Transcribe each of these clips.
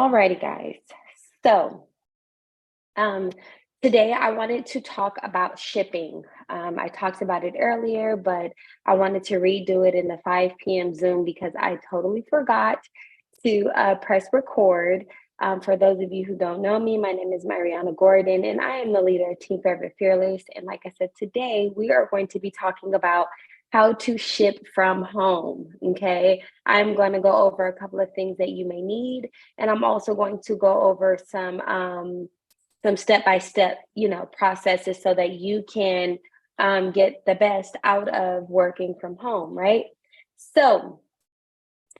Alrighty, guys. So, um, today I wanted to talk about shipping. I talked about it earlier, but I wanted to redo it in the 5 p.m. Zoom because I totally forgot to press record. For those of you who don't know me, my name is Myriahna Gordon, and I am the leader of Team Forever Fearless. And like I said, today we are going to be talking about how to ship from home. Okay, I'm going to go over a couple of things that you may need, and I'm also going to go over some step-by-step, processes so that you can get the best out of working from home, right? So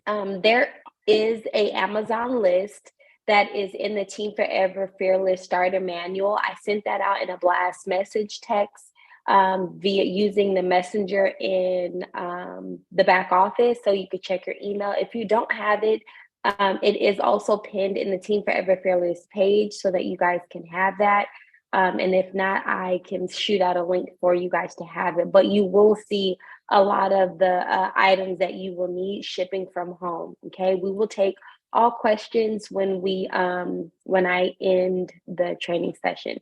there is a Amazon list that is in the Team Forever Fearless Starter Manual. I sent that out in a blast message text via using the messenger in the back office, so you could check your email. If you don't have it, it is also pinned in the Team Forever Fearless page so that you guys can have that. And if not, I can shoot out a link for you guys to have it. But you will see a lot of the items that you will need shipping from home. Okay, we will take all questions when I end the training session.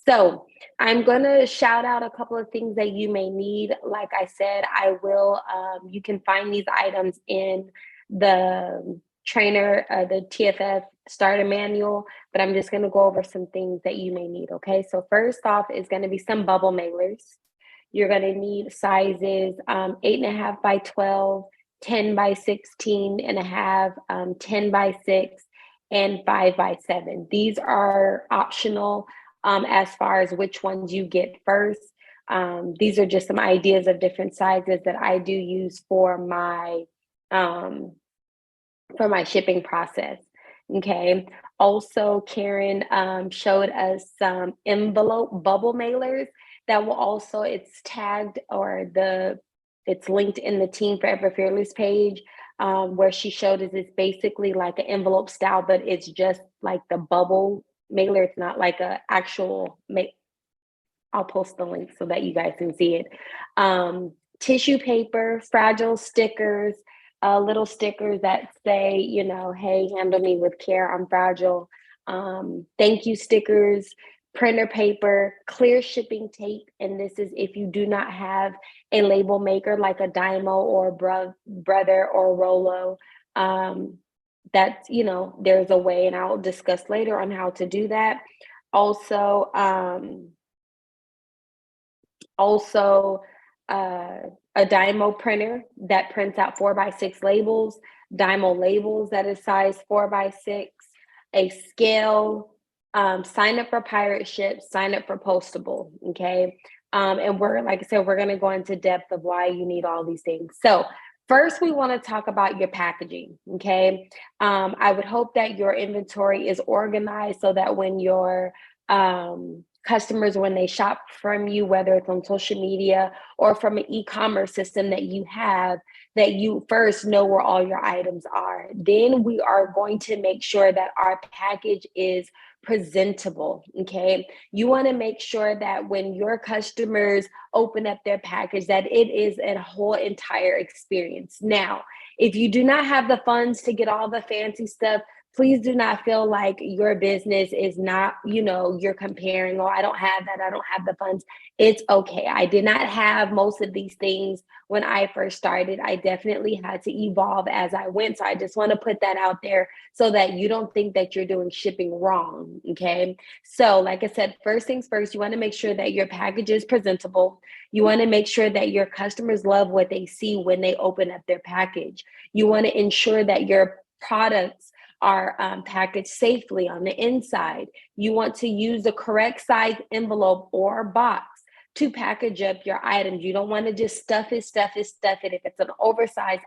So I'm gonna shout out a couple of things that you may need. Like I said, I will. You can find these items in the the TFF starter manual, but I'm just going to go over some things that you may need. Okay, so first off is going to be some bubble mailers. You're going to need sizes 8.5 by 12, 10 by 16 and a half, 10 by 6, and 5 by 7. These are optional as far as which ones you get first. These are just some ideas of different sizes that I do use um, for my shipping process. Okay. Also, Karen showed us some envelope bubble mailers that will also, it's tagged it's linked in the Team Forever Fearless page, where she showed us it's basically like an envelope style, but it's just like the bubble mailer. It's not like a actual I'll post the link so that you guys can see it. Tissue paper, fragile stickers, little stickers that say, hey, handle me with care, I'm fragile. Thank you stickers, printer paper, clear shipping tape. And this is if you do not have a label maker like a Dymo or Brother or Rolo. That's, there's a way, and I'll discuss later on how to do that. Also, a Dymo printer that prints out 4x6 labels, Dymo labels that is size 4x6, a scale, sign up for pirate ship, sign up for postable. Okay. And like I said, we're going to go into depth of why you need all these things. So first, we want to talk about your packaging. Okay. I would hope that your inventory is organized so that when your customers, when they shop from you, whether it's on social media or from an e-commerce system that you have, that you first know where all your items are. Then we are going to make sure that our package is presentable. Okay, you want to make sure that when your customers open up their package, that it is a whole entire experience. Now, if you do not have the funds to get all the fancy stuff, please do not feel like your business is not, you're comparing, oh, I don't have that, I don't have the funds. It's okay. I did not have most of these things when I first started. I definitely had to evolve as I went. So I just want to put that out there so that you don't think that you're doing shipping wrong. Okay. So like I said, first things first, you want to make sure that your package is presentable. You want to make sure that your customers love what they see when they open up their package. You want to ensure that your products are packaged safely on the inside. You want to use the correct size envelope or box to package up your items. You don't want to just stuff it. If it's an oversized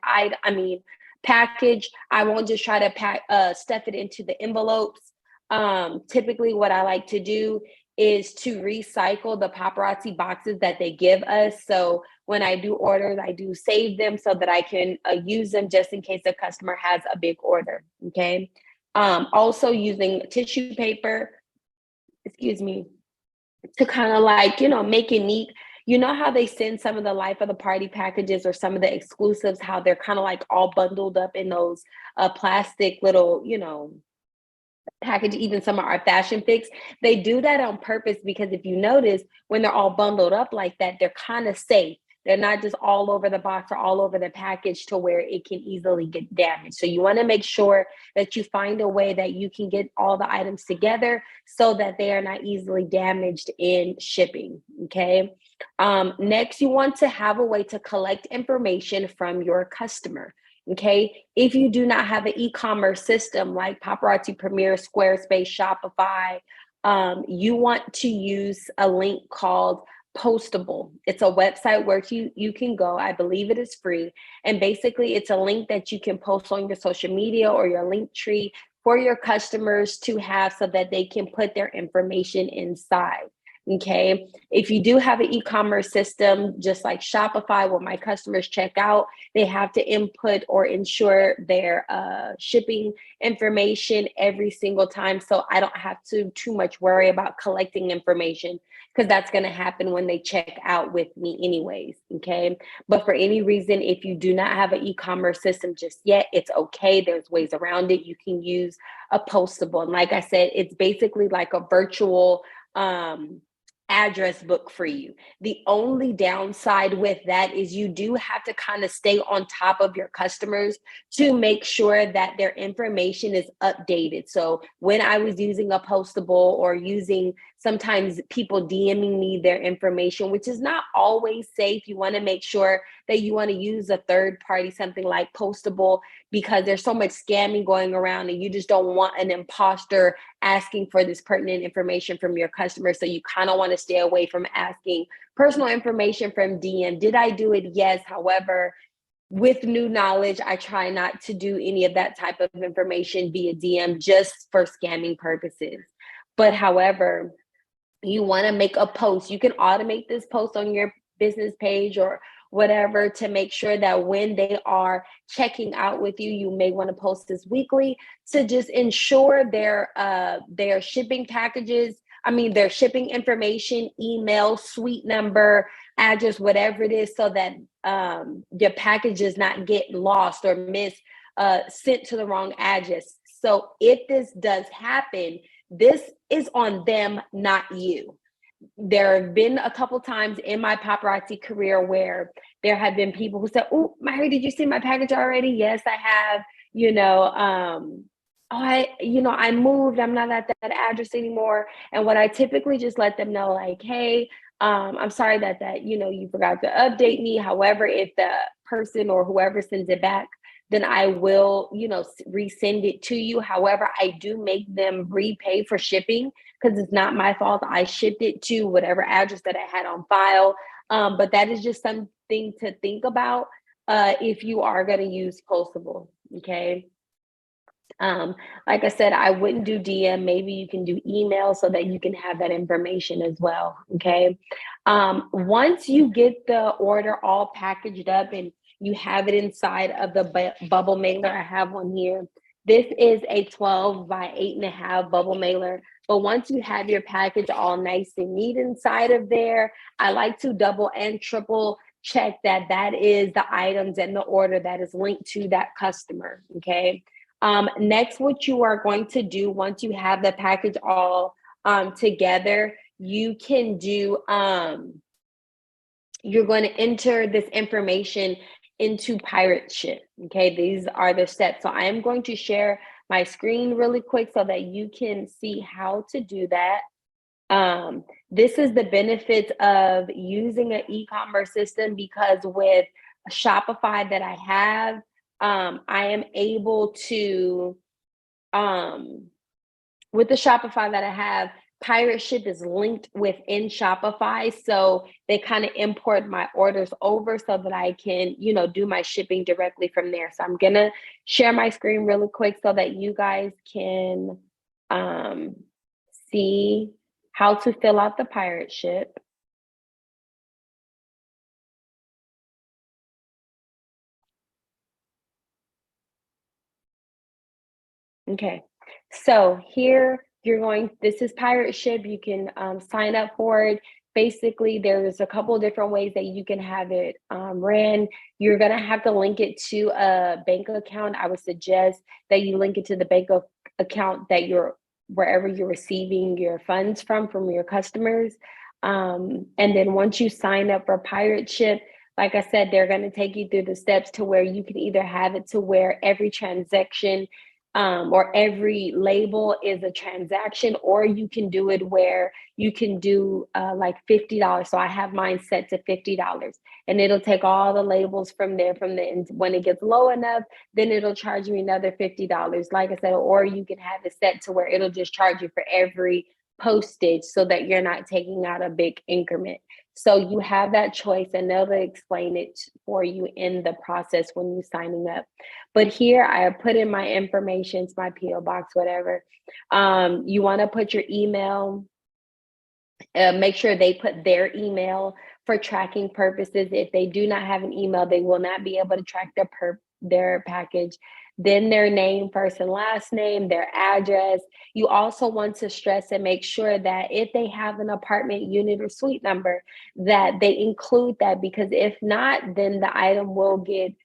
package, I won't just try to stuff it into the envelopes. Typically what I like to do is to recycle the paparazzi boxes that they give us. So when I do orders, I do save them so that I can use them just in case the customer has a big order. Okay. Also using tissue paper, to kind of make it neat. You know how they send some of the life of the party packages or some of the exclusives, how they're kind of like all bundled up in those plastic little, package, even some of our fashion fix, they do that on purpose because if you notice, when they're all bundled up like that, they're kind of safe. They're not just all over the box or all over the package to where it can easily get damaged. So you want to make sure that you find a way that you can get all the items together so that they are not easily damaged in shipping. Okay. Next, you want to have a way to collect information from your customer. Okay. If you do not have an e-commerce system like Paparazzi Premier, Squarespace, Shopify, you want to use a link called Postable. It's a website where you can go. I believe it is free. And basically, it's a link that you can post on your social media or your link tree for your customers to have so that they can put their information inside. Okay. If you do have an e-commerce system, just like Shopify, where my customers check out, they have to input or ensure their shipping information every single time. So I don't have to too much worry about collecting information because that's going to happen when they check out with me anyways. Okay. But for any reason, if you do not have an e-commerce system just yet, it's okay. There's ways around it. You can use a Postable. And like I said, it's basically like a virtual address book for you. The only downside with that is you do have to kind of stay on top of your customers to make sure that their information is updated. So when I was using a Postable or using sometimes people DMing me their information, which is not always safe, you want to make sure that you want to use a third party, something like Postable, because there's so much scamming going around and you just don't want an imposter asking for this pertinent information from your customer. So you kind of want to stay away from asking personal information from DM. Did I do it? Yes. However, with new knowledge, I try not to do any of that type of information via DM just for scamming purposes. But however, you want to make a post. You can automate this post on your business page or whatever to make sure that when they are checking out with you, you may want to post this weekly to just ensure their shipping packages. I mean, their shipping information, email, suite number, address, whatever it is, so that your package does not get lost or sent to the wrong address. So if this does happen, this is on them, not you. There have been a couple times in my paparazzi career where there have been people who said, "Oh, Myriahna, did you see my package already?" Yes, I have. I moved. I'm not at that address anymore. And what I typically just let them know, like, hey, I'm sorry that you forgot to update me. However, if the person or whoever sends it back, then I will, resend it to you. However, I do make them repay for shipping because it's not my fault. I shipped it to whatever address that I had on file. But that is just something to think about if you are going to use Postable. Okay. Like I said, I wouldn't do DM. Maybe you can do email so that you can have that information as well. Okay. Once you get the order all packaged up and you have it inside of the bubble mailer, I have one here. This is a 12 by 8.5 bubble mailer. But once you have your package all nice and neat inside of there, I like to double and triple check that is the items and the order that is linked to that customer. Okay. Next, what you are going to do once you have the package all together, you can do, you're going to enter this information into Pirate Ship. Okay, these are the steps. So I am going to share my screen really quick so that you can see how to do that. This is the benefits of using an e-commerce system because with Shopify that I have, I am able to, with the Shopify that I have, Pirate Ship is linked within Shopify. So they kind of import my orders over so that I can, do my shipping directly from there. So I'm going to share my screen really quick so that you guys can see how to fill out the Pirate Ship. Okay, so here this is Pirate Ship. You can sign up for it. Basically, there's a couple of different ways that you can have it ran. You're going to have to link it to a bank account. I would suggest that you link it to the bank account that you're wherever you're receiving your funds from your customers. And then once you sign up for Pirate Ship, like I said, they're going to take you through the steps to where you can either have it to where every transaction or every label is a transaction, or you can do it where you can do like $50. So I have mine set to $50, and it'll take all the labels from there. And when it gets low enough, then it'll charge me another $50. Like I said, or you can have it set to where it'll just charge you for every postage, so that you're not taking out a big increment. So you have that choice, and they'll explain it for you in the process when you're signing up. But here I put in my information, my PO box, whatever. You want to put your email. Make sure they put their email for tracking purposes. If they do not have an email, they will not be able to track their package. Then their name, first and last name, their address. You also want to stress and make sure that if they have an apartment unit or suite number, that they include that, because if not, then the item will get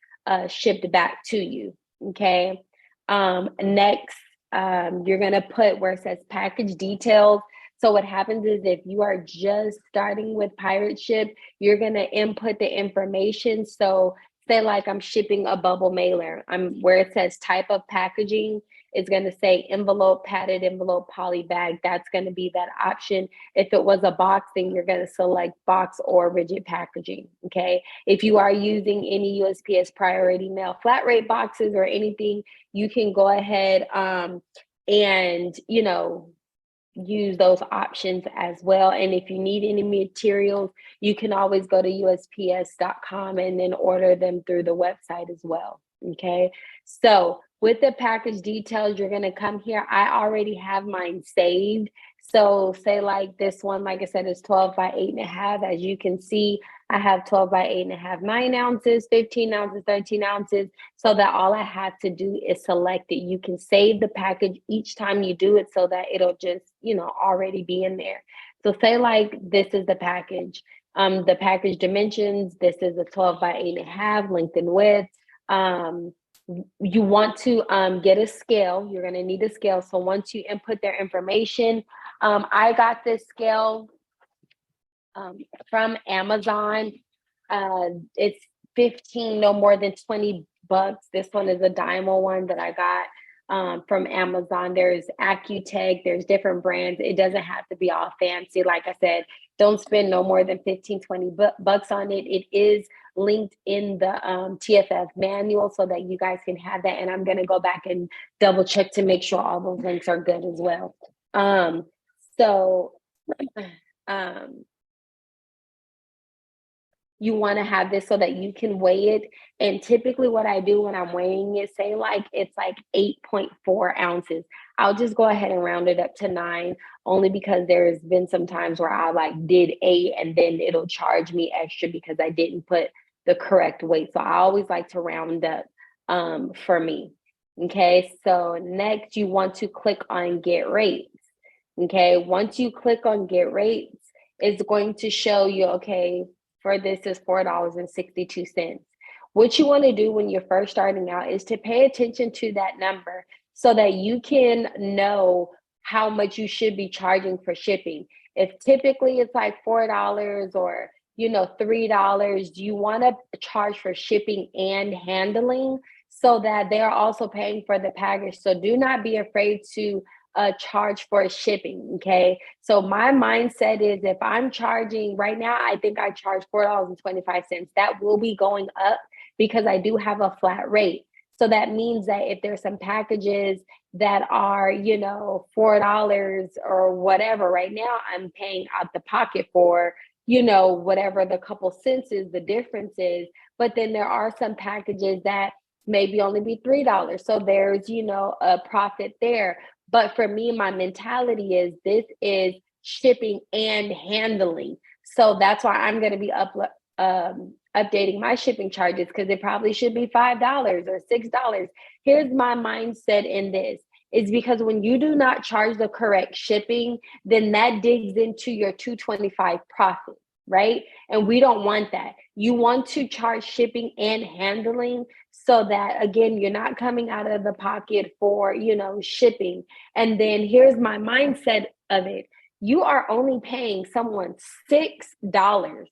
shipped back to you. Okay. Next, you're going to put where it says package details. So what happens is, if you are just starting with Pirate Ship, you're going to input the information. So say like I'm shipping a bubble mailer, where it says type of packaging, it's going to say envelope, padded envelope, poly bag. That's going to be that option. If it was a box, then you're going to select box or rigid packaging. Okay. If you are using any USPS priority mail flat rate boxes or anything, you can go ahead and, use those options as well. And if you need any materials, you can always go to USPS.com and then order them through the website as well. Okay. So with the package details, you're going to come here. I already have mine saved. So say like this one, like I said, is 12 by 8.5. As you can see, I have 12 by 8.5, 9 ounces, 15 ounces, 13 ounces, so that all I have to do is select it. You can save the package each time you do it, so that it'll just, already be in there. So say like this is the package. The package dimensions, this is a 12 by 8.5 length and width. You want to get a scale. You're going to need a scale. So once you input their information, I got this scale from Amazon. It's 15, no more than $20. This one is a Dymo one that I got from Amazon. There's Accutech, there's different brands. It doesn't have to be all fancy. Like I said, don't spend no more than 15, 20 bucks on it. It is linked in the TFF manual, so that you guys can have that. And I'm going to go back and double check to make sure all those links are good as well. You want to have this so that you can weigh it. And typically what I do when I'm weighing it, say like it's like 8.4 ounces, I'll just go ahead and round it up to 9, only because there's been some times where I like did 8 and then it'll charge me extra because I didn't put the correct weight. So I always like to round up for me. Okay, so next you want to click on get rates. Okay, once you click on get rates, it's going to show you, okay, for this is $4.62. What you want to do when you're first starting out is to pay attention to that number, so that you can know how much you should be charging for shipping. If typically it's like $4 or $3, you want to charge for shipping and handling, so that they are also paying for the package. So do not be afraid to charge for shipping. Okay. So my mindset is, if I'm charging right now, I think I charge $4.25. That will be going up because I do have a flat rate. So that means that if there's some packages that are, $4 or whatever, right now I'm paying out the pocket for, whatever the couple cents is, the difference is. But then there are some packages that maybe only be $3. So there's, a profit there. But for me, my mentality is this is shipping and handling. So that's why I'm going to be updating my shipping charges, because it probably should be $5 or $6. Here's my mindset in this. Is because when you do not charge the correct shipping, then that digs into your $2.25 profit. right? And we don't want that. You want to charge shipping and handling so that, again, you're not coming out of the pocket for, shipping. And then here's my mindset of it. You are only paying someone $6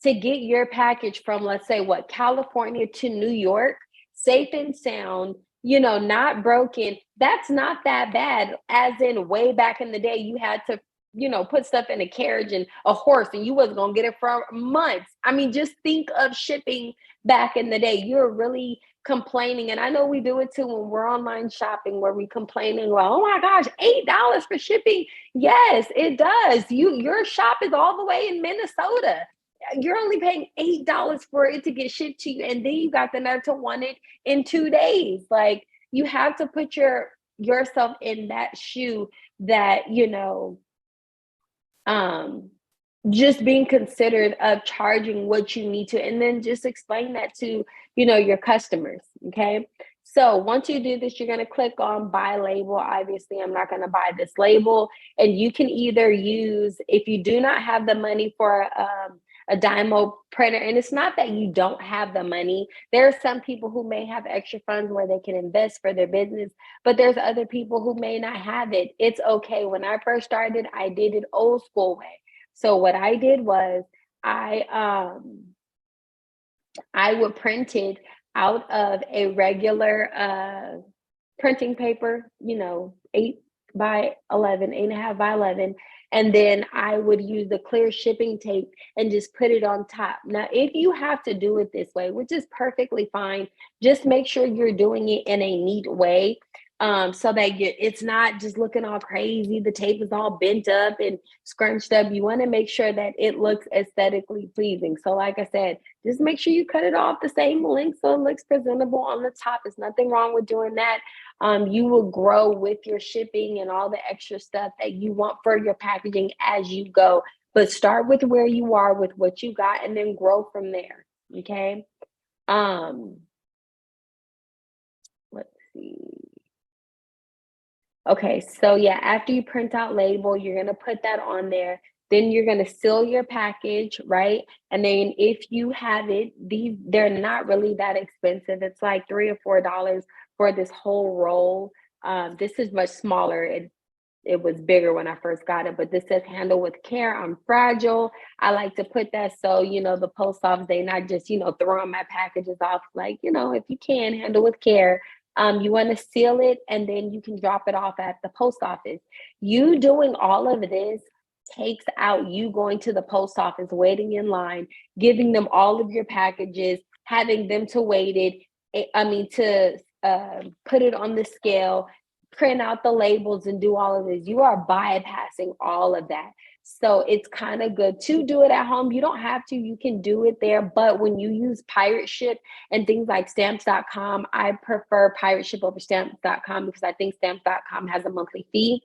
to get your package from, let's say, what, California to New York, safe and sound, not broken. That's not that bad. As in, way back in the day, you had to, put stuff in a carriage and a horse, and you wasn't going to get it for months. I mean, just think of shipping back in the day. You're really complaining. And I know we do it too when we're online shopping, where we complaining, well, oh my gosh, $8 for shipping. Yes, it does. Your shop is all the way in Minnesota. You're only paying $8 for it to get shipped to you, and then you got the nerve to want it in 2 days. Like, you have to put yourself in that shoe, that just being considerate of charging what you need to, and then just explain that to your customers. Okay, so once you do this, you're going to click on buy label. Obviously, I'm not going to buy this label, and you can either use, if you do not have the money for a Dymo printer, and it's not that you don't have the money. There are some people who may have extra funds where they can invest for their business, but there's other people who may not have it. It's okay. When I first started, I did it old school way. So what I did was I would print it out of a regular printing paper, 8 by 11, 8.5 by 11. And then I would use the clear shipping tape and just put it on top. Now, if you have to do it this way, which is perfectly fine, just make sure you're doing it in a neat way, so that it's not just looking all crazy. The tape is all bent up and scrunched up. You want to make sure that it looks aesthetically pleasing. So like I said, just make sure you cut it off the same length so it looks presentable on the top. There's nothing wrong with doing that. You will grow with your shipping and all the extra stuff that you want for your packaging as you go. But start with where you are with what you got, and then grow from there. Okay. Let's see. Okay, so yeah, after you print out label, you're going to put that on there. Then you're going to seal your package, right? And then if you have it, they're not really that expensive. It's like $3 or $4 for this whole roll. This is much smaller. It was bigger when I first got it, but this says handle with care. I'm fragile. I like to put that so, the post office, they not just, throwing my packages off. Like, if you can handle with care. You want to seal it, and then you can drop it off at the post office. You doing all of this takes out you going to the post office, waiting in line, giving them all of your packages, having them to weight it. To put it on the scale, print out the labels, and do all of this. You are bypassing all of that. So it's kind of good to do it at home. You don't have to, you can do it there. But when you use Pirate Ship and things like stamps.com, I prefer Pirate Ship over stamps.com because I think stamps.com has a monthly fee.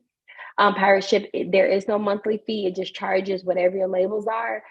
Pirate Ship, there is no monthly fee. It just charges whatever your labels are.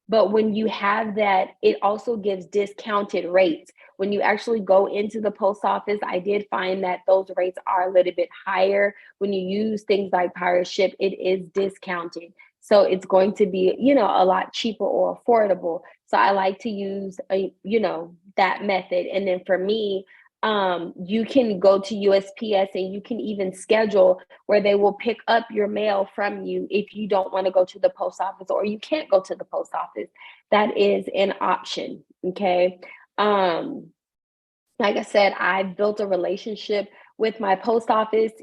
But when you have that, it also gives discounted rates. When you actually go into the post office, I did find that those rates are a little bit higher. When you use things like Pirate Ship, it is discounted. So it's going to be, a lot cheaper or affordable. So I like to use, that method. And then for me, you can go to USPS, and you can even schedule where they will pick up your mail from you if you don't want to go to the post office, or you can't go to the post office. That is an option. Okay. Like I said, I built a relationship with my post office,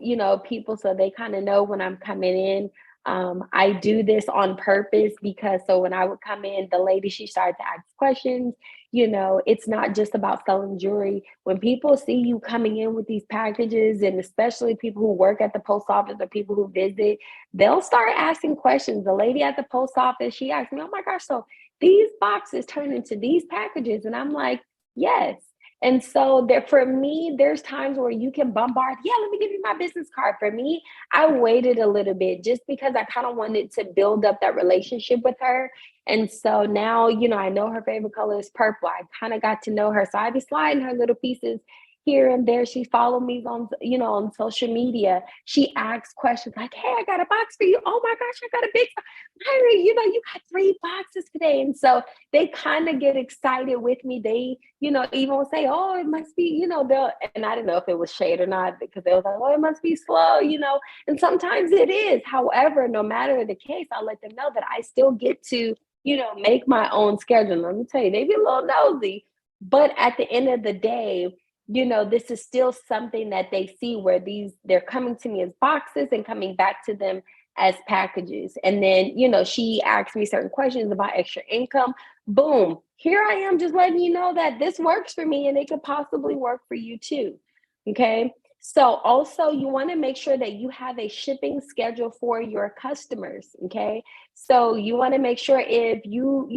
people, so they kind of know when I'm coming in. I do this on purpose because so when I would come in, the lady, she started to ask questions. It's not just about selling jewelry. When people see you coming in with these packages, and especially people who work at the post office or people who visit, they'll start asking questions. The lady at the post office, she asked me, oh my gosh, so these boxes turn into these packages? And I'm like, yes. And so there, for me, there's times where you can bombard, yeah, let me give you my business card. For me, I waited a little bit just because I kind of wanted to build up that relationship with her. And so now, I know her favorite color is purple. I kind of got to know her. So I be sliding her little pieces here and there. She followed me on, on social media. She asks questions like, "Hey, I got a box for you. Oh my gosh, I got a big box. Myri, you got 3 boxes today." And so they kind of get excited with me. They, even will say, "Oh, it must be, they'll," and I didn't know if it was shade or not because they was like, "Oh, it must be slow." And sometimes it is. However, no matter the case, I'll let them know that I still get to, make my own schedule. Let me tell you, they be a little nosy, but at the end of the day, this is still something that they see where they're coming to me as boxes and coming back to them as packages. And then, she asked me certain questions about extra income. Boom, here I am just letting you know that this works for me and it could possibly work for you too. Okay. So also you want to make sure that you have a shipping schedule for your customers. Okay. So you want to make sure if you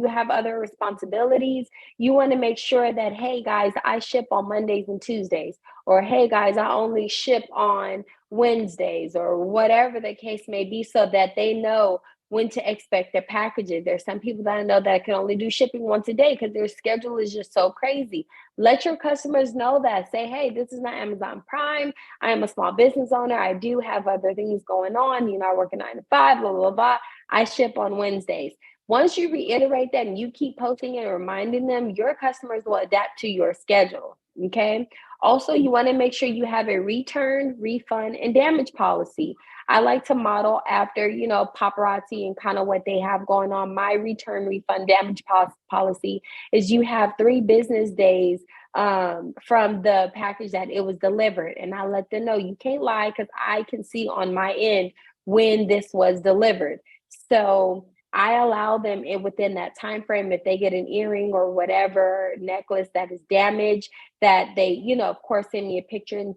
have other responsibilities, you want to make sure that, hey guys, I ship on Mondays and Tuesdays, or hey guys, I only ship on Wednesdays, or whatever the case may be, so that they know when to expect their packages. There's some people that I know that can only do shipping once a day because their schedule is just so crazy. Let your customers know that. Say, hey, this is not Amazon Prime. I am a small business owner. I do have other things going on. I work a 9 to 5, blah, blah, blah. I ship on Wednesdays. Once you reiterate that and you keep posting it and reminding them, your customers will adapt to your schedule. Okay. Also, you want to make sure you have a return, refund, and damage policy. I like to model after, paparazzi and kind of what they have going on. My return, refund, damage policy is you have 3 business days from the package that it was delivered. And I let them know you can't lie because I can see on my end when this was delivered. So I allow them within that time frame, if they get an earring or whatever necklace that is damaged, that they, of course, send me a picture. And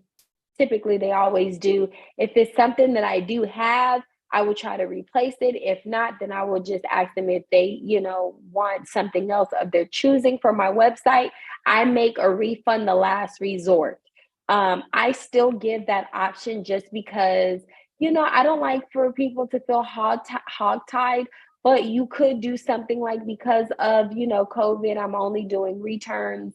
typically they always do. If it's something that I do have, I will try to replace it. If not, then I will just ask them if they, want something else of their choosing from my website. I make a refund the last resort. I still give that option just because, I don't like for people to feel hog-tied, but you could do something like, because of, COVID, I'm only doing returns.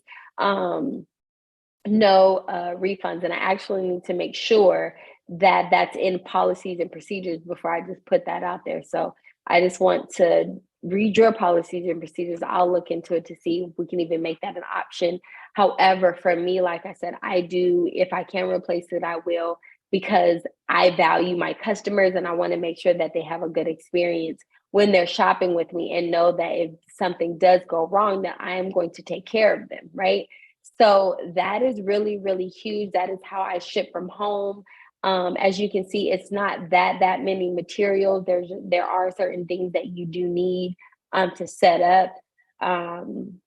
No refunds. And I actually need to make sure that that's in policies and procedures before I just put that out there. So I just want to read your policies and procedures. I'll look into it to see if we can even make that an option. However, for me, like I said, I do, if I can replace it, I will, because I value my customers and I want to make sure that they have a good experience when they're shopping with me, and know that if something does go wrong, that I am going to take care of them, right? So that is really, really huge. That is how I ship from home. As you can see, it's not that many materials. There are certain things that you do need to set up. And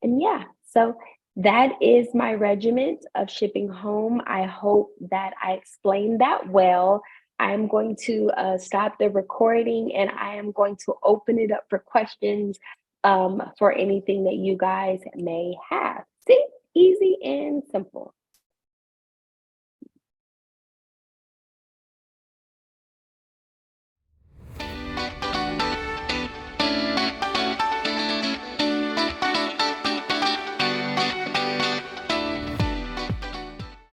yeah, so that is my regiment of shipping home. I hope that I explained that well. I'm going to stop the recording and I am going to open it up for questions for anything that you guys may have. See, easy and simple.